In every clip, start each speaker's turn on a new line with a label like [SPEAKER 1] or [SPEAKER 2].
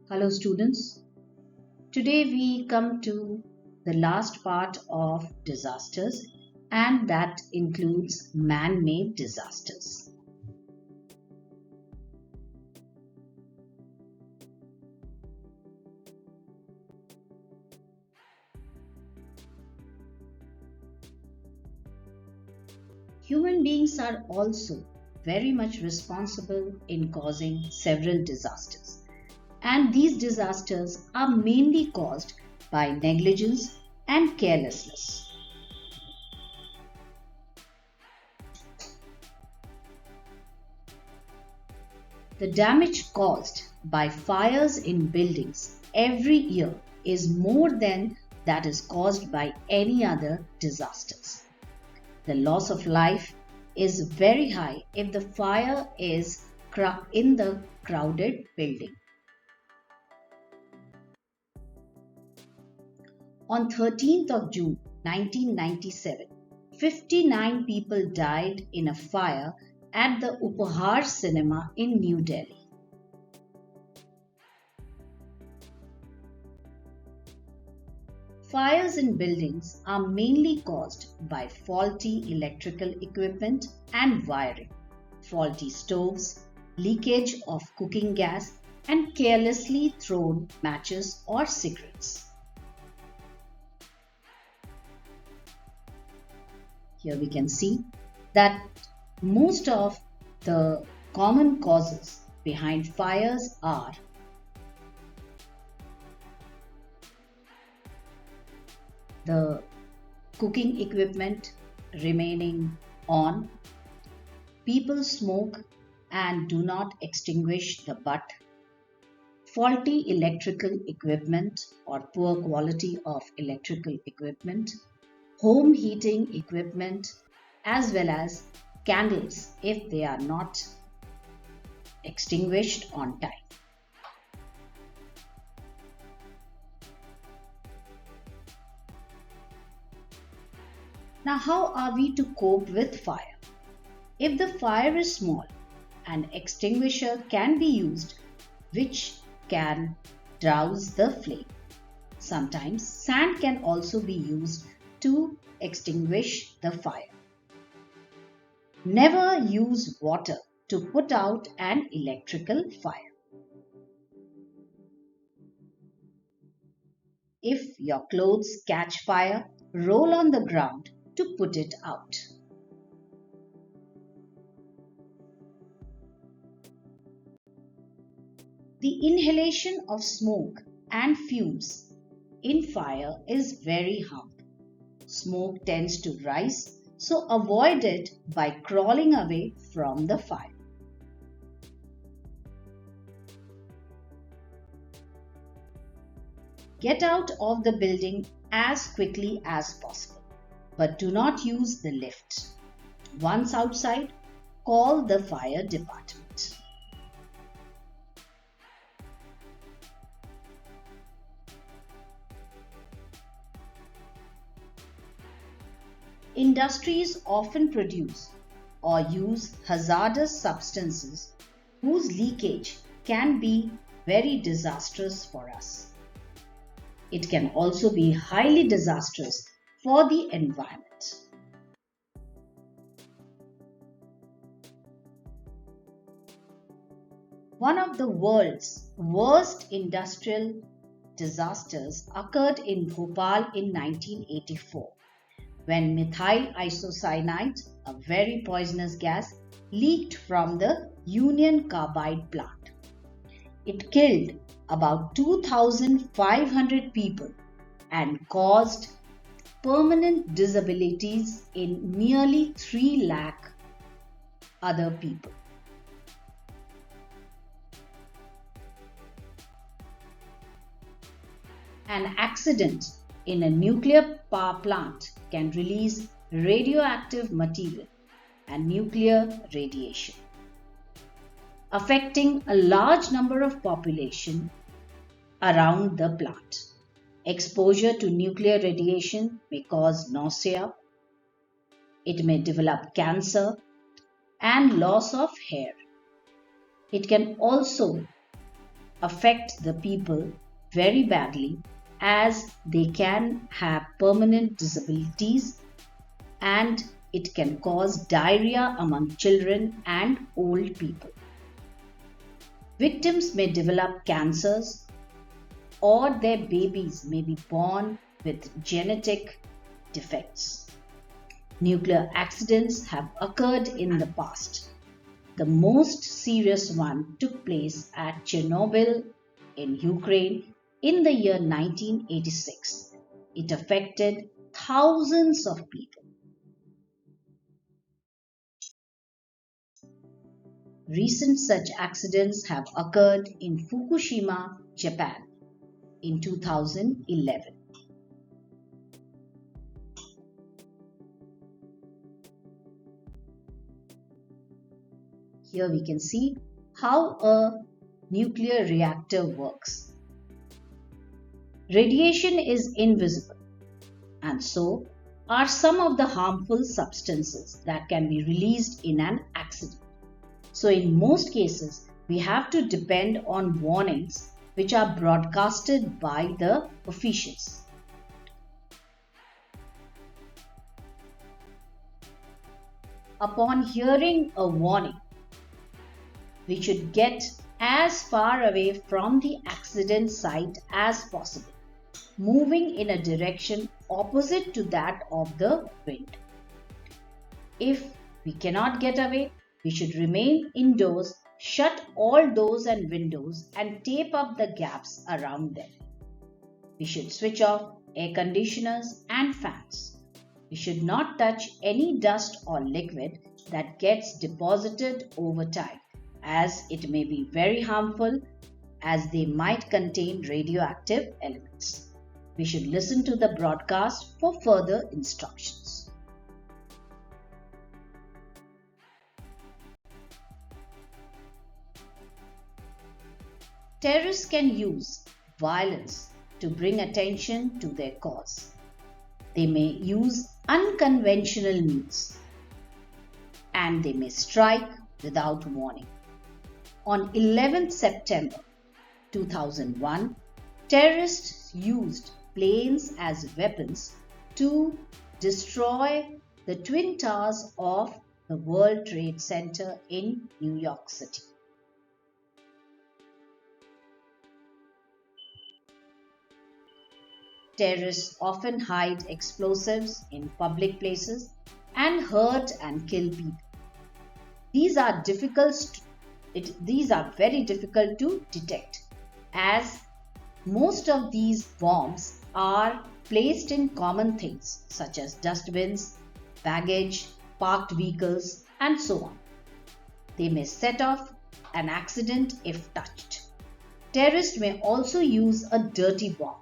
[SPEAKER 1] Hello students. Today we come to the last part of disasters, and that includes man-made disasters. Human beings are also very much responsible in causing several disasters, and these disasters are mainly caused by negligence and carelessness. The damage caused by fires in buildings every year is more than that is caused by any other disasters. The loss of life is very high if the fire is in the crowded building. On 13th of June 1997, 59 people died in a fire at the Uphaar Cinema in New Delhi. Fires in buildings are mainly caused by faulty electrical equipment and wiring, faulty stoves, leakage of cooking gas, and carelessly thrown matches or cigarettes. Here we can see that most of the common causes behind fires are the cooking equipment remaining on, people smoke and do not extinguish the butt, faulty electrical equipment or poor quality of electrical equipment, home heating equipment, as well as candles if they are not extinguished on time. Now, how are we to cope with fire? If the fire is small, an extinguisher can be used which can douse the flame. Sometimes sand can also be used to extinguish the fire. Never use water to put out an electrical fire. If your clothes catch fire, roll on the ground to put it out. The inhalation of smoke and fumes in fire is very harmful. Smoke tends to rise, so avoid it by crawling away from the fire. Get out of the building as quickly as possible, but do not use the lift. Once outside, call the fire department. Industries often produce or use hazardous substances whose leakage can be very disastrous for us. It can also be highly disastrous for the environment. One of the world's worst industrial disasters occurred in Bhopal in 1984. When methyl isocyanate, a very poisonous gas, leaked from the Union Carbide plant. It killed about 2,500 people and caused permanent disabilities in nearly 3 lakh other people. An accident in a nuclear power plant can release radioactive material and nuclear radiation, affecting a large number of population around the plant. Exposure to nuclear radiation may cause nausea, it may develop cancer and loss of hair. It can also affect the people very badly, as they can have permanent disabilities and it can cause diarrhea among children and old people. Victims may develop cancers, or their babies may be born with genetic defects. Nuclear accidents have occurred in the past. The most serious one took place at Chernobyl in Ukraine in the year 1986. It affected thousands of people. Recent such accidents have occurred in Fukushima, Japan in 2011. Here we can see how a nuclear reactor works. Radiation is invisible, and so are some of the harmful substances that can be released in an accident. So in most cases, we have to depend on warnings which are broadcasted by the officials. Upon hearing a warning, we should get as far away from the accident site as possible, moving in a direction opposite to that of the wind. If we cannot get away, we should remain indoors, shut all doors and windows, and tape up the gaps around them. We should switch off air conditioners and fans. We should not touch any dust or liquid that gets deposited over time, as it may be very harmful, as they might contain radioactive elements. We should listen to the broadcast for further instructions. Terrorists can use violence to bring attention to their cause. They may use unconventional means, and they may strike without warning. On 11th September 2001, terrorists used planes as weapons to destroy the Twin Towers of the World Trade Center in New York City. Terrorists often hide explosives in public places and hurt and kill people. These are very difficult to detect, as most of these bombs are placed in common things such as dustbins, baggage, parked vehicles, and so on. They may set off an accident if touched. Terrorists may also use a dirty bomb,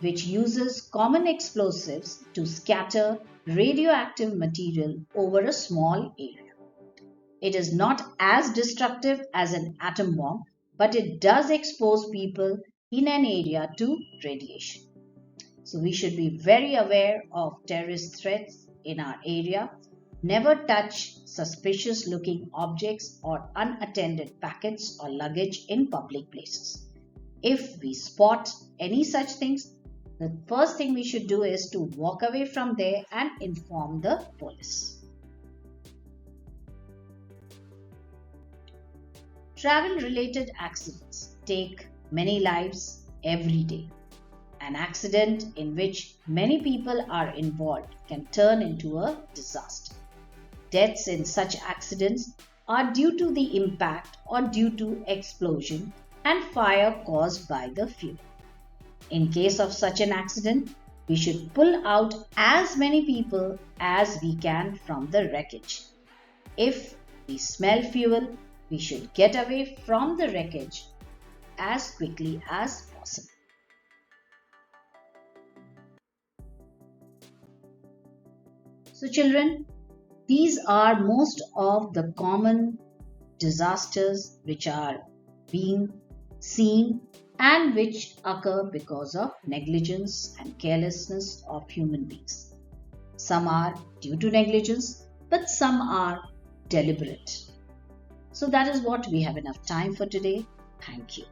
[SPEAKER 1] which uses common explosives to scatter radioactive material over a small area. It is not as destructive as an atom bomb, but it does expose people in an area to radiation. So we should be very aware of terrorist threats in our area. Never touch suspicious looking objects or unattended packets or luggage in public places. If we spot any such things, the first thing we should do is to walk away from there and inform the police. Travel-related accidents take many lives every day. An accident in which many people are involved can turn into a disaster. Deaths in such accidents are due to the impact or due to explosion and fire caused by the fuel. In case of such an accident, we should pull out as many people as we can from the wreckage. If we smell fuel, we should get away from the wreckage as quickly as possible. So children, these are most of the common disasters which are being seen and which occur because of negligence and carelessness of human beings. Some are due to negligence, but some are deliberate. So that is what we have enough time for today. Thank you.